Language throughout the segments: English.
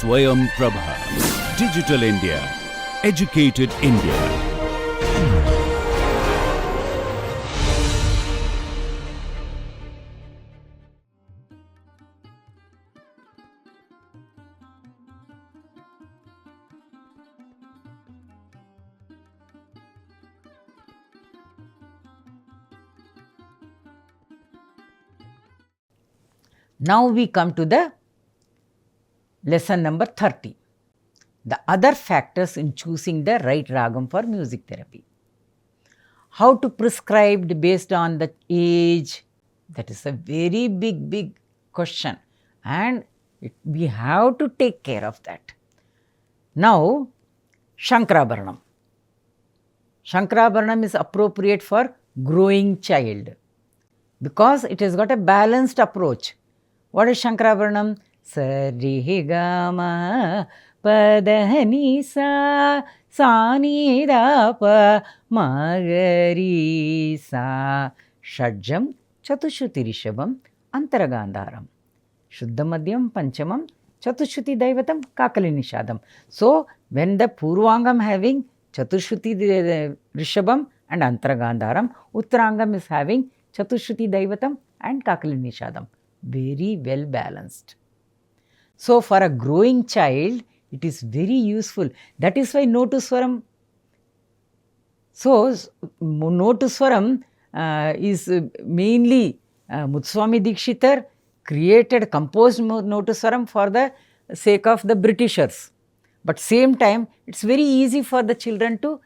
Swayam Prabha. Digital India. Educated India. Now we come to the lesson number 30. The other factors in choosing the right ragam for music therapy. How to prescribe based on the age? That is a very big question, and we have to take care of that. Now, Shankarabharanam. Shankarabharanam is appropriate for growing child because it has got a balanced approach. What is Shankarabharanam? Sari gama padani sa sani da pa magari sa Shadjam Chatushuti Rishabam Antaragandharam Shuddhamadhyam Panchamam Chatushuti Daivatam Kakali Nishadam. So, when the Purvangam having Chatushuti Rishabam and Antaragandharam, Uttarangam is having Chatushuti Daivatam and Kakali Nishadam. Very well balanced. So, for a growing child, it is very useful. That is why no to swaram. So, no to swaram is mainly Muthuswami Dikshitar composed no to swaram for the sake of the Britishers. But same time, it is very easy for the children to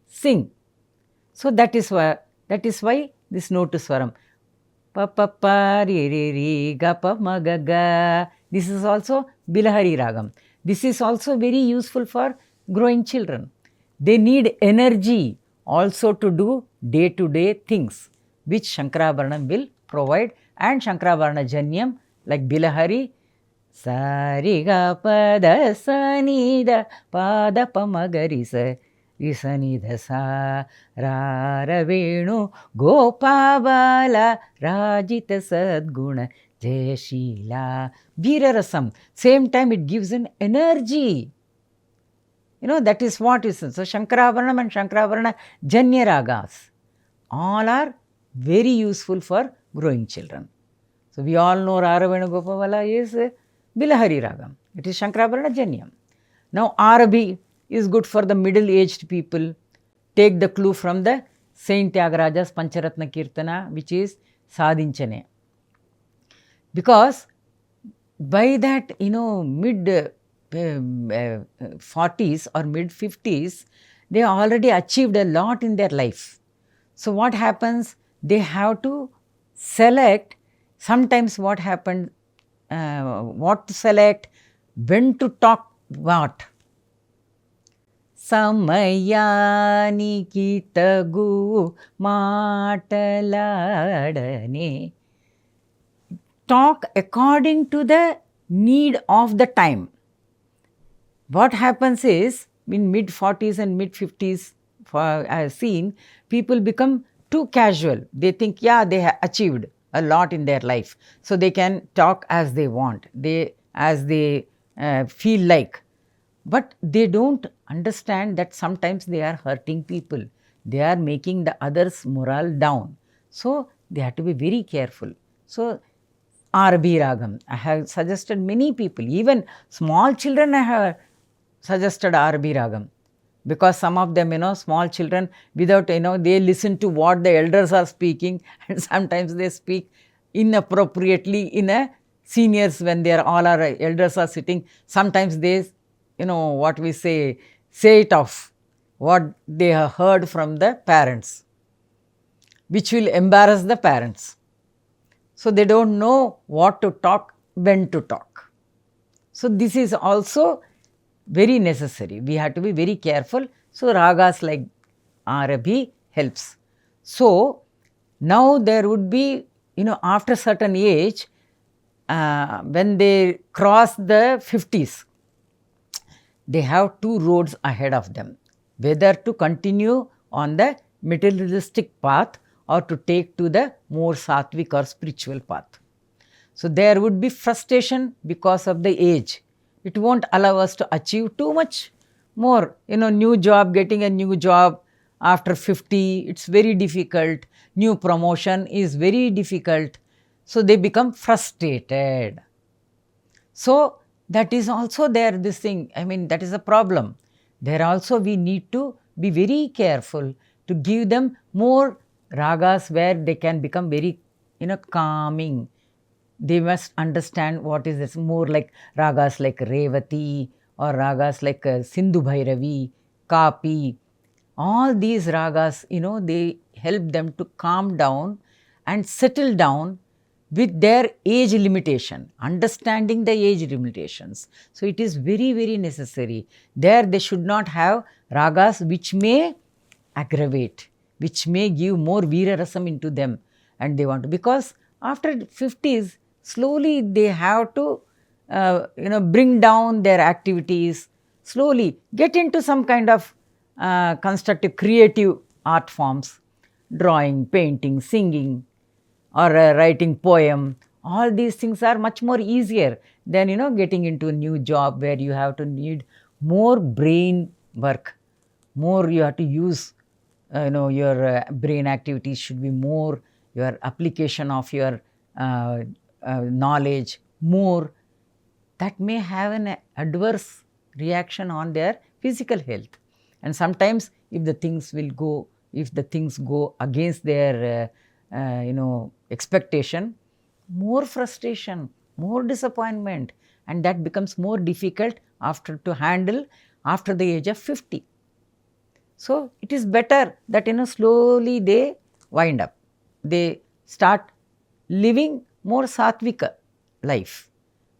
sing. So, that is why this no to swaram. Pa pa pa re re re ga pa ma ga ga. This is also Bilahari ragam. This is also very useful for growing children. They need energy also to do day-to-day things, which Shankarabharanam will provide, and Shankarabharana Janyam like Bilahari, sa ri ga pa da sa ni da pa da pa ma ga ri sa Risani Dasa Rara Venu Gopabala Rajita Sadguna Jayashila Virarasam. Same time it gives an energy. You know, that is what is. So, Shankarabharanam and Shankarabharana Janya Ragas all are very useful for growing children. So, we all know Rara Venu Gopabala is Bilahari Ragam. It is Shankarabharana Janyam. Now, Arabi is good for the middle-aged people. Take the clue from the Saint Tyagaraja's Pancharatna Kirtana, which is Sadinchane. Because by that, mid 40s or mid 50s, they already achieved a lot in their life. So, what happens? They have to select, sometimes what happened, what to select, when to talk what. Samayaniki tagu mataladane. Talk according to the need of the time. What happens is, in mid 40s and mid 50s, I have seen, people become too casual. They think, yeah, they have achieved a lot in their life. So, they can talk as they want, as they feel like. But they don't understand that sometimes they are hurting people. They are making the others' morale down. So, they have to be very careful. So, RB Ragam, I have suggested many people, even small children I have suggested RB Ragam. Because some of them, small children, without, they listen to what the elders are speaking, and sometimes they speak inappropriately in a seniors when they are all our elders are sitting. Sometimes they, what we say it off, what they have heard from the parents, which will embarrass the parents. So, they do not know what to talk, when to talk. So, this is also very necessary. We have to be very careful. So, ragas like Arabi helps. So, now there would be, after certain age, when they cross the 50s, they have two roads ahead of them, whether to continue on the materialistic path or to take to the more sattvic or spiritual path. So, there would be frustration because of the age. It won't allow us to achieve too much more. New job, getting a new job after 50, it's very difficult. New promotion is very difficult. So they become frustrated. So that is also there, this thing. I mean, that is a problem. There also we need to be very careful to give them more ragas where they can become very, calming. They must understand what is this, more like ragas like Revati or ragas like Sindhu Bhairavi, Kapi. All these ragas, they help them to calm down and settle down with their age limitation, understanding the age limitations. So it is very, very necessary. There they should not have ragas which may aggravate, which may give more virarasam into them, and they want to, because after 50s, slowly they have to bring down their activities, slowly get into some kind of constructive creative art forms, drawing, painting, singing, or writing poem. All these things are much more easier than getting into a new job where you have to need more brain work, more you have to use your brain activities should be more, your application of your knowledge more. That may have an adverse reaction on their physical health. And sometimes if the things go against their expectation, more frustration, more disappointment, and that becomes more difficult to handle after the age of 50. So it is better that slowly they wind up, they start living more sattvika life.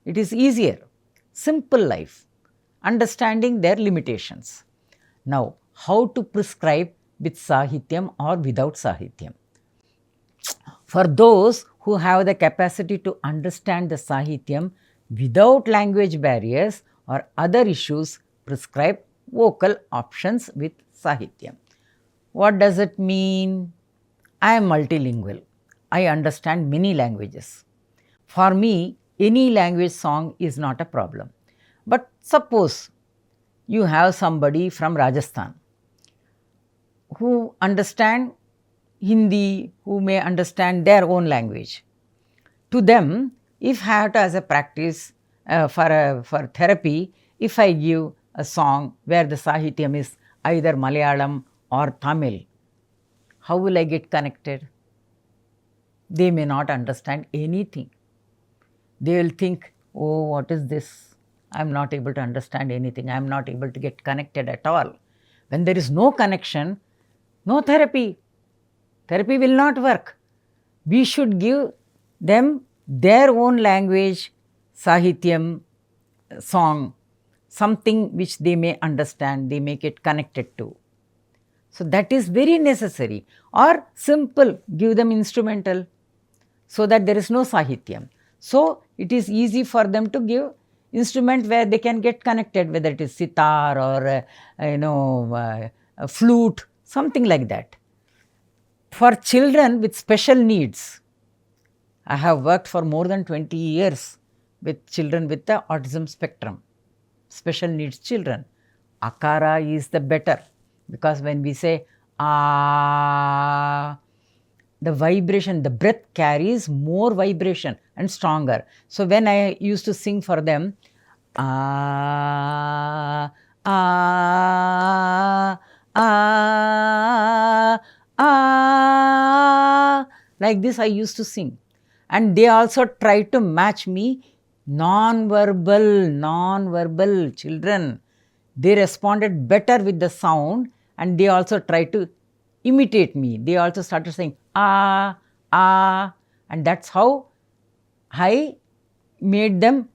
It is easier, simple life, understanding their limitations. Now, how to prescribe with sahityam or without sahityam? For those who have the capacity to understand the sahityam without language barriers or other issues, prescribe vocal options with sahityam. What does it mean? I am multilingual. I understand many languages. For me, any language song is not a problem. But suppose you have somebody from Rajasthan who understand Hindi, who may understand their own language. To them, if I have to, as a practice for therapy, if I give a song where the sahityam is either Malayalam or Tamil, how will I get connected? They may not understand anything. They will think, oh, what is this? I am not able to understand anything. I am not able to get connected at all. When there is no connection, no therapy. Therapy will not work. We should give them their own language, sahityam, song, something which they may understand, they may get connected to. So that is very necessary. Or simple, give them instrumental so that there is no sahityam. So it is easy for them to give instrument where they can get connected, whether it is sitar or a flute, something like that. For children with special needs, I have worked for more than 20 years with children with the autism spectrum, special needs children. Akara is the better, because when we say ah, the vibration, the breath carries more vibration and stronger. So when I used to sing for them, ah, ah, ah, ah, like this I used to sing. And they also tried to match me, non-verbal children. They responded better with the sound, and they also tried to imitate me. They also started saying ah, ah, and that's how I made them,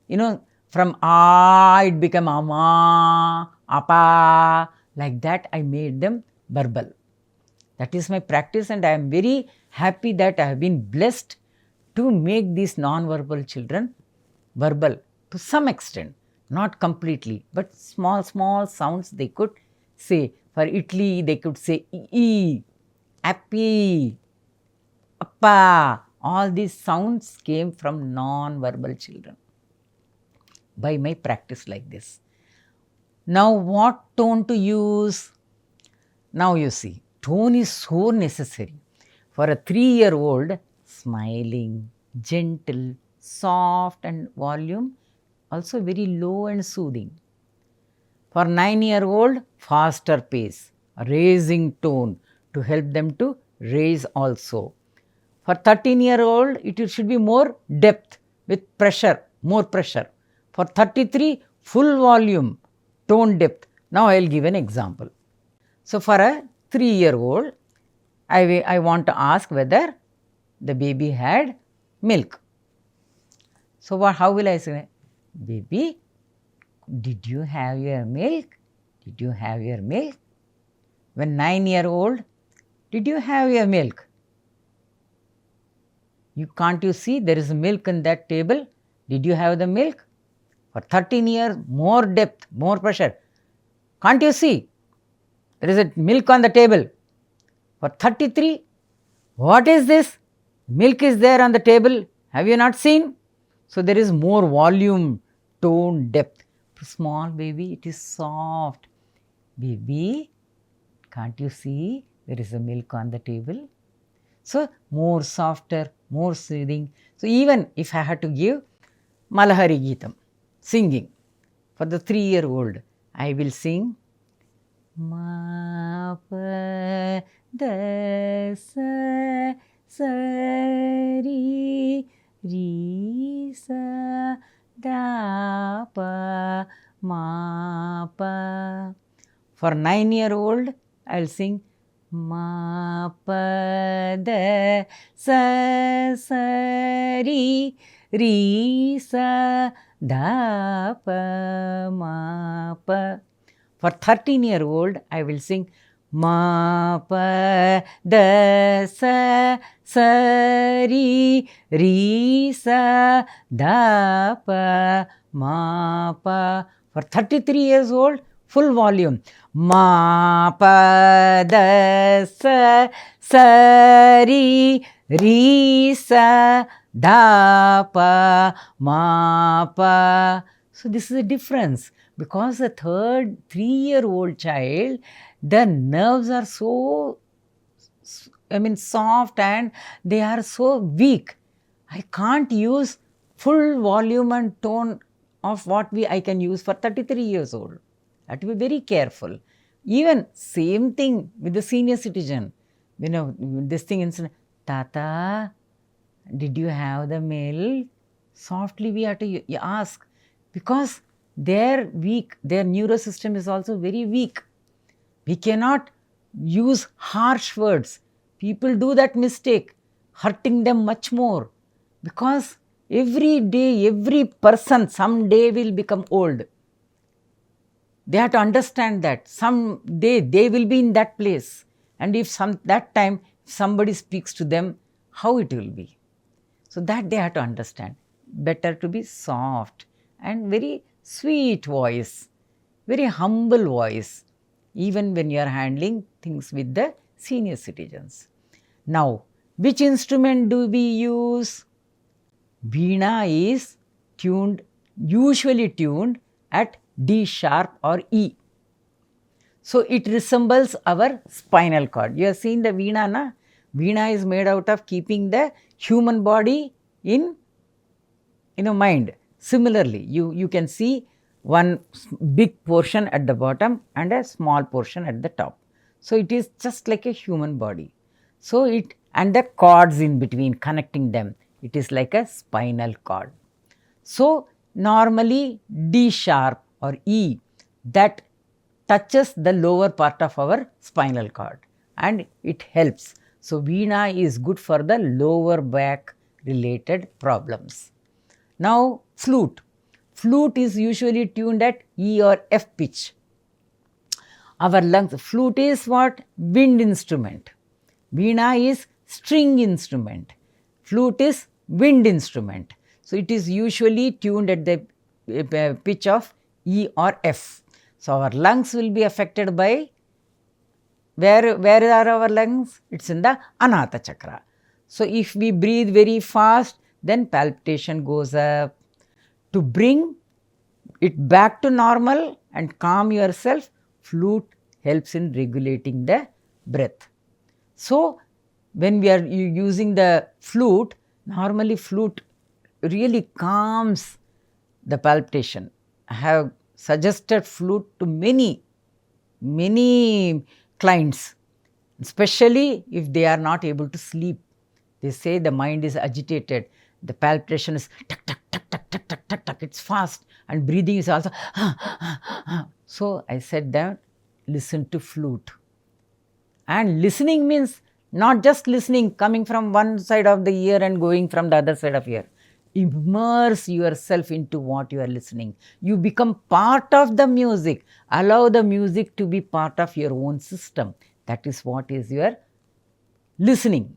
from ah it became ama, apa, like that I made them verbal. That is my practice, and I am very happy that I have been blessed to make these non-verbal children verbal to some extent, not completely, but small sounds they could say. For Italy, they could say e, happy, appa. All these sounds came from non-verbal children. by my practice like this. Now, what tone to use? Now you see, tone is so necessary. For a 3-year-old, smiling, gentle, soft and volume, also very low and soothing. For 9-year-old, faster pace, raising tone to help them to raise also. For 13-year-old, it should be more depth with pressure, more pressure. For 33, full volume, tone depth. Now, I will give an example. So, for a 3-year-old, I want to ask whether the baby had milk. So, how will I say? Baby, did you have your milk? Did you have your milk? When 9-year-old, did you have your milk? Can't you see there is milk in that table? Did you have the milk? For 13 years, more depth, more pressure. Can't you see? There is a milk on the table. For 33, what is this? Milk is there on the table. Have you not seen? So, there is more volume, tone, depth. For small baby, it is soft. Baby, can't you see there is a milk on the table? So, more softer, more soothing. So, even if I had to give Malahari Geetam, singing, for the 3-year-old, I will sing Ma pa da sa sa ri ri sa da pa ma pa. For 9-year-old, I will sing Ma pa da sa sa ri ri sa da pa ma pa. For 13-year-old, I will sing Ma pa da sa sa ri ri sa da pa ma pa. For 33 years old, full volume. Ma pa da sa sa ri ri sa da pa ma pa. So, this is a difference, because the 3-year-old child, the nerves are so, soft and they are so weak. I can't use full volume and tone of what I can use for 33 years old. I have to be very careful. Even same thing with the senior citizen. This thing is, Tata, did you have the milk? Softly we have to ask, because their nervous system is also very weak. We cannot use harsh words. People do that mistake, hurting them much more, because every day, every person someday will become old. They have to understand that someday they will be in that place, and if that time somebody speaks to them, how it will be. So, that they have to understand. Better to be soft and very sweet voice, very humble voice, even when you are handling things with the senior citizens. Now, which instrument do we use? Veena is usually tuned at D sharp or E. So, it resembles our spinal cord. You have seen the Veena, na? Veena is made out of keeping the human body in mind. Similarly, you can see one big portion at the bottom and a small portion at the top. So, it is just like a human body. So, and the cords in between connecting them, it is like a spinal cord. So, normally D sharp or E, that touches the lower part of our spinal cord and it helps. So, Veena is good for the lower back related problems. Now, flute. Flute is usually tuned at E or F pitch. Our lungs, flute is what? Wind instrument. Veena is string instrument. Flute is wind instrument. So, it is usually tuned at the pitch of E or F. So, our lungs will be affected by, where are our lungs? It is in the Anahata chakra. So, if we breathe very fast, then palpitation goes up. To bring it back to normal and calm yourself, flute helps in regulating the breath. So, when we are using the flute, normally flute really calms the palpitation. I have suggested flute to many clients, especially if they are not able to sleep. They say the mind is agitated, the palpitation is tuck, tuck, tuck, tuck, tuck, tuck, tuck, tuck, it's fast, and breathing is also So I said that listen to flute. And listening means not just listening, coming from one side of the ear and going from the other side of ear. Immerse yourself into what you are listening. You become part of the music. Allow the music to be part of your own system. That is what is your listening.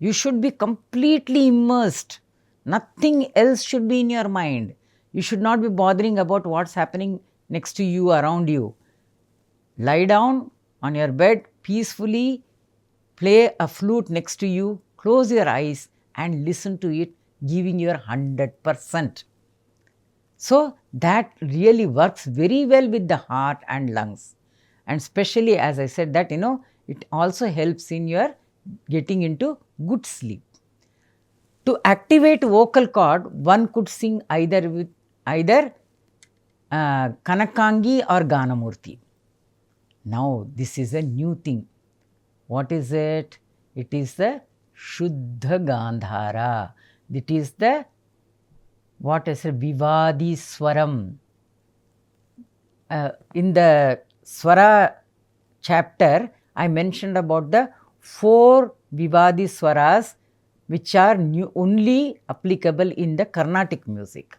You should be completely immersed. Nothing else should be in your mind. You should not be bothering about what's happening next to you, around you. Lie down on your bed peacefully, play a flute next to you, close your eyes and listen to it, giving your 100%. So that really works very well with the heart and lungs. And especially, as I said, that it also helps in your getting into good sleep. To activate vocal cord, one could sing either Kanakangi or Ganamurti. Now this is a new thing. What is it? It is the Shuddha Gandhara. It is the Vivadi Swaram. In the Swara chapter, I mentioned about the 4 Vivadi Swaras which are only applicable in the Carnatic music.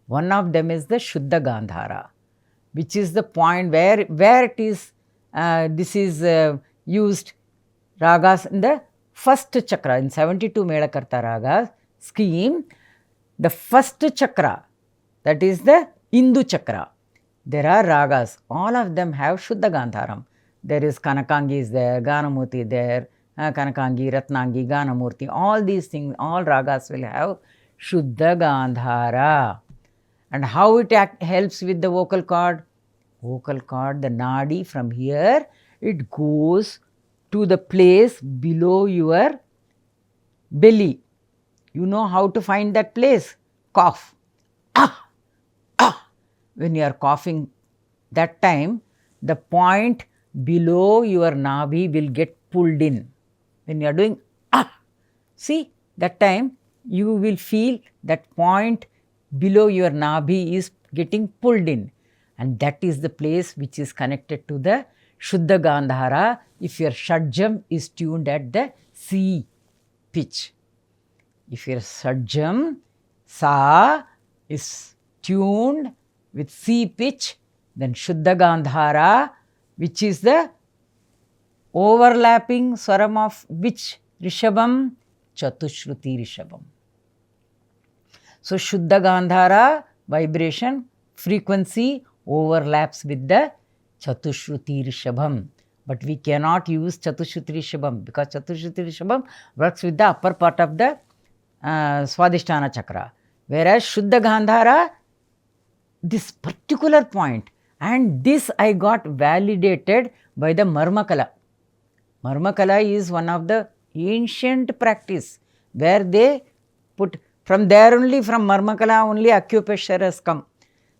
One of them is the Shuddha Gandhara, which is the point where it is, this is used ragas in the first chakra, in 72 Medakarta ragas scheme, the first chakra, that is the Indu chakra. There are ragas, all of them have Shuddha Gandharam. There is Kanakangi is there, Ganamurti there, Kanakangi, Ratnangi, Ganamurti, all these things, all ragas will have Shuddha Gandhara. And how it helps with the vocal cord? Vocal cord, the nadi from here, it goes to the place below your belly. You know how to find that place? Cough. Ah, ah. When you are coughing, that time the point below your nabi will get pulled in. When you are doing ah, see, that time you will feel that point below your nabi is getting pulled in, and that is the place which is connected to the Shuddha Gandhara if your Rajam is tuned at the C pitch. If your Rajam, Sa, is tuned with C pitch, then Shuddha Gandhara, which is the overlapping swaram of which Rishabam? Chatushruti Rishabam. So Shuddha Gandhara vibration frequency overlaps with the Chatushruti Rishabam. But we cannot use Chatushruti Rishabam because Chatushruti Rishabam works with the upper part of the Swadhisthana chakra. Whereas Shuddha Gandhara, this particular point, and this I got validated by the Marmakala. Marmakala is one of the ancient practice where they put, from there only, from Marmakala only acupressure has come.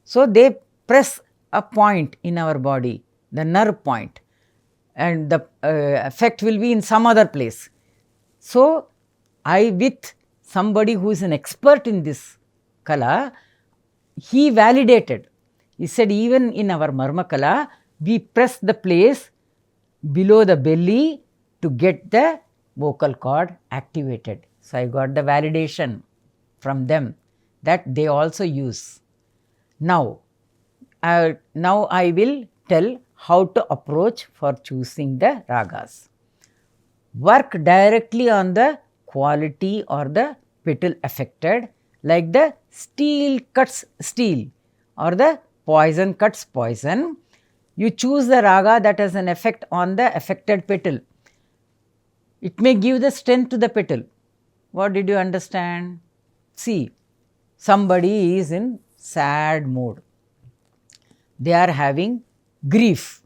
So they press a point in our body, the nerve point, and the effect will be in some other place. So I, with somebody who is an expert in this kala, he validated. He said even in our Marmakala, we press the place below the belly to get the vocal cord activated. So I got the validation from them that they also use. Now I will tell how to approach for choosing the ragas. Work directly on the quality or the petal affected, like the steel cuts steel or the poison cuts poison. You choose the raga that has an effect on the affected petal. It may give the strength to the petal. What did you understand? See, somebody is in sad mood. they are having grief,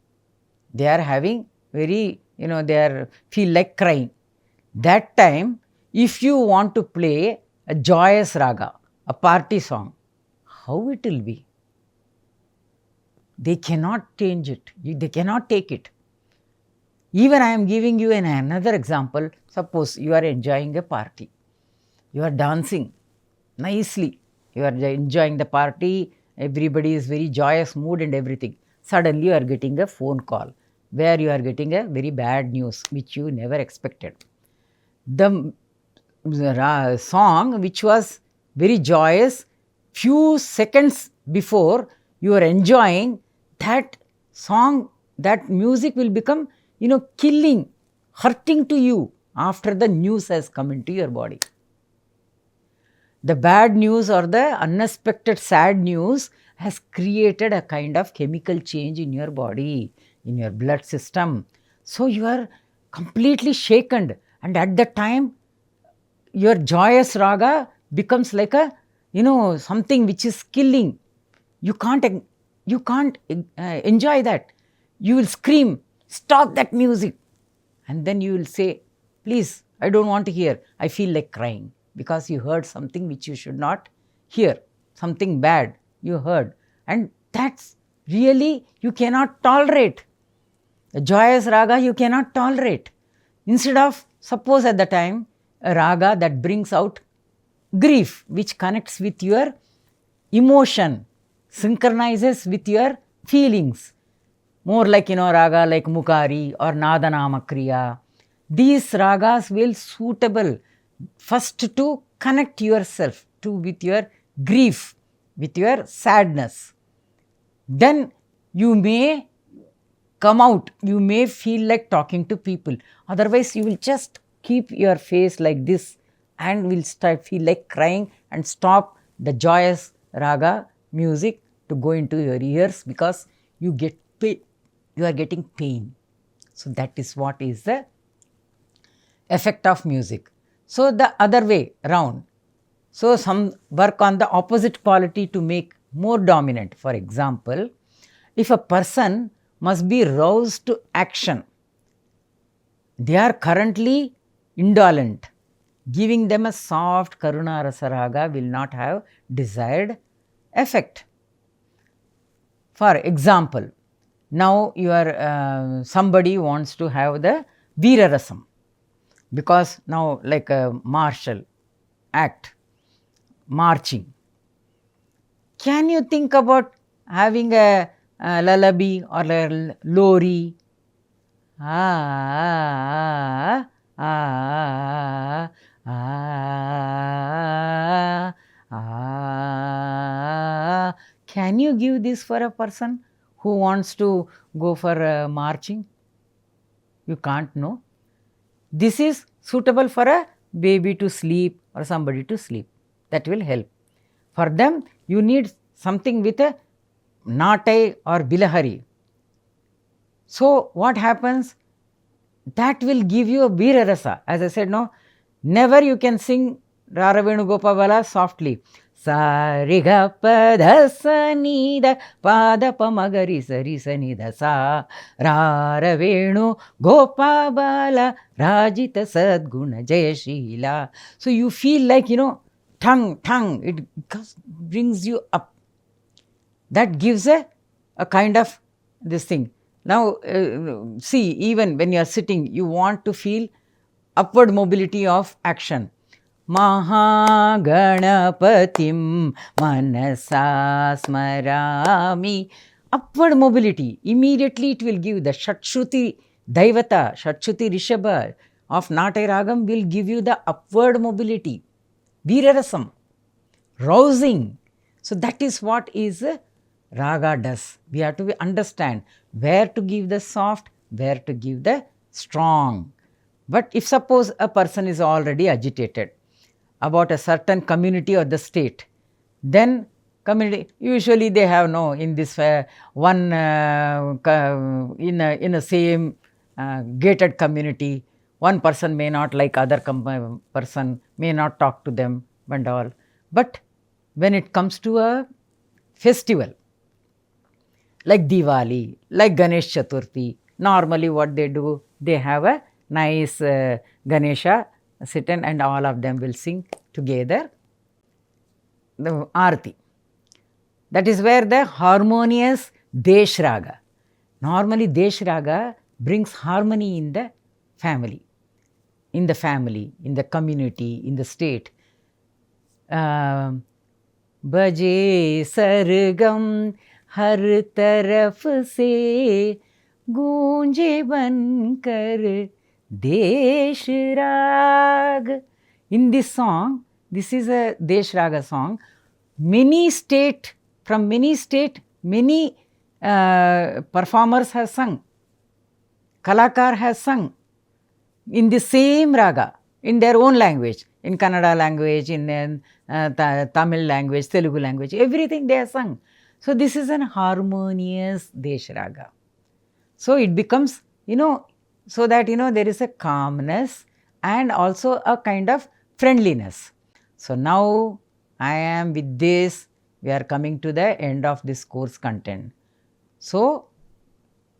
they are having very, they are feel like crying. That time, if you want to play a joyous raga, a party song, how it will be? They cannot change it, they cannot take it. Even I am giving you another example. Suppose you are enjoying a party, you are dancing nicely, you are enjoying the party, everybody is very joyous mood and everything. Suddenly you are getting a phone call where you are getting a very bad news which you never expected. The song which was very joyous, few seconds before you are enjoying, that song, that music will become, killing, hurting to you after the news has come into your body. The bad news or the unexpected sad news has created a kind of chemical change in your body, in your blood system. So you are completely shaken, and at the time your joyous raga becomes like a, something which is killing. You can't enjoy that. You will scream, stop that music, and then you will say, please, I don't want to hear, I feel like crying, because you heard something which you should not hear, something bad you heard, and that's really you cannot tolerate. A joyous raga you cannot tolerate. Instead of, suppose at the time, a raga that brings out grief, which connects with your emotion, synchronizes with your feelings, more like, raga like Mukari or Nadanama Kriya. These ragas will suitable first to connect yourself with your grief, with your sadness. Then you may come out, you may feel like talking to people. Otherwise, you will just keep your face like this and will feel like crying and stop the joyous raga music to go into your ears, because you get pain, you are getting pain. So that is what is the effect of music. So the other way round, so some work on the opposite quality to make more dominant. For example, if a person must be roused to action, they are currently indolent, giving them a soft karuna rasa raga will not have desired effect. For example, now you are somebody wants to have the veera rasam, because now like a martial act, marching. Can you think about having a lullaby or a lori? Can you give this for a person who wants to go for marching? You can't, no. This is suitable for a baby to sleep or somebody to sleep. That will help. For them, you need something with a natai or bilahari. So what happens? That will give you a veera rasa. As I said, no, never you can sing Rara Venu Gopala softly. Sa ri ga pa dha sa ni da pa da pa ma ga ri sa ni da sa Rara Venu Gopala Rajita Sadguna Jayashila. So you feel like, tongue, it brings you up. That gives a kind of this thing. Now, see, even when you are sitting, you want to feel upward mobility of action. Mahaganapatim manasa smarami. Upward mobility. Immediately it will give the Shatshruti Daivata, Shatshruti Rishabha of Natai Ragam will give you the upward mobility. Veerarasam, rousing. So that is what is raga does. We have to understand where to give the soft, where to give the strong. But if suppose a person is already agitated about a certain community or the state, then community, usually they have in this one in a same gated community, one person may not like other person, may not talk to them and all. But when it comes to a festival, like Diwali, like Ganesh Chaturthi. Normally what they do, they have a nice Ganesha sit and all of them will sing together the Aarti. That is where the harmonious Desh Raga. Normally Desh Raga brings harmony in the family, in the community, in the state. बजे सरगम हर तरफ से गूंजे बनकर देश राग. In this song, this is a Desh Raga song. Many state, many performers have sung. Kalakar has sung in the same raga, in their own language, in Kannada language, in Tamil language, Telugu language, everything they have sung. So, this is an harmonious Desh Raga. So, it becomes, so that, there is a calmness and also a kind of friendliness. So, now I am with this, we are coming to the end of this course content. So,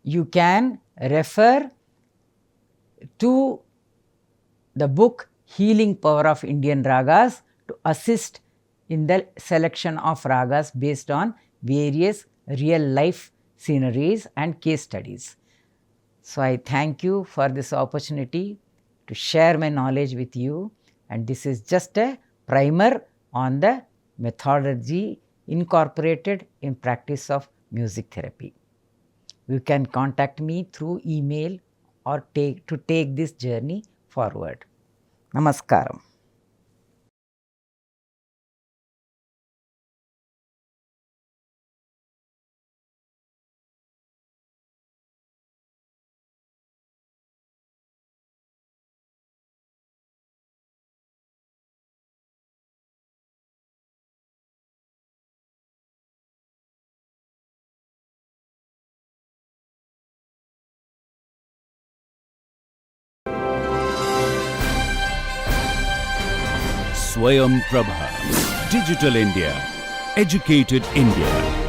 you can refer to the book Healing Power of Indian Ragas to assist in the selection of ragas based on various real life sceneries and case studies. So, I thank you for this opportunity to share my knowledge with you, and this is just a primer on the methodology incorporated in practice of music therapy. You can contact me through email or to take this journey forward. Namaskaram. Swayam Prabha. Digital India. Educated India.